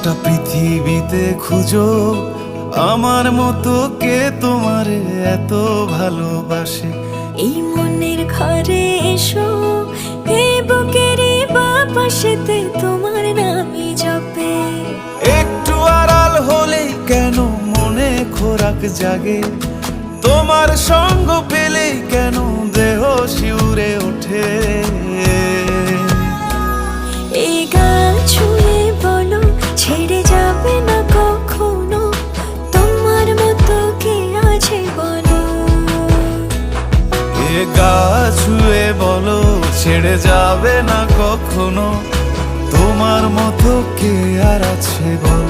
গোটা পৃথিবীতে খুঁজো আমার মতো কে তোমারে এত ভালোবাসে। এই মনের ঘরে এসো, এই বুকেরই বাপাশেতে তোমার নামই জপে। একটু আড়াল হলেই কেন মনে খোরাক জাগে, তোমার সঙ্গ পেলেই কেন দেহ শিউরে ওঠে। এই গান ছুঁয়ে বলো ছেড়ে যাবে না কখনো, তোমার মতো কে আছে বলো। এ গা ছুঁয়ে বলো ছেড়ে যাবে না কখনো, তোমার মতো কে আর আছে বলো।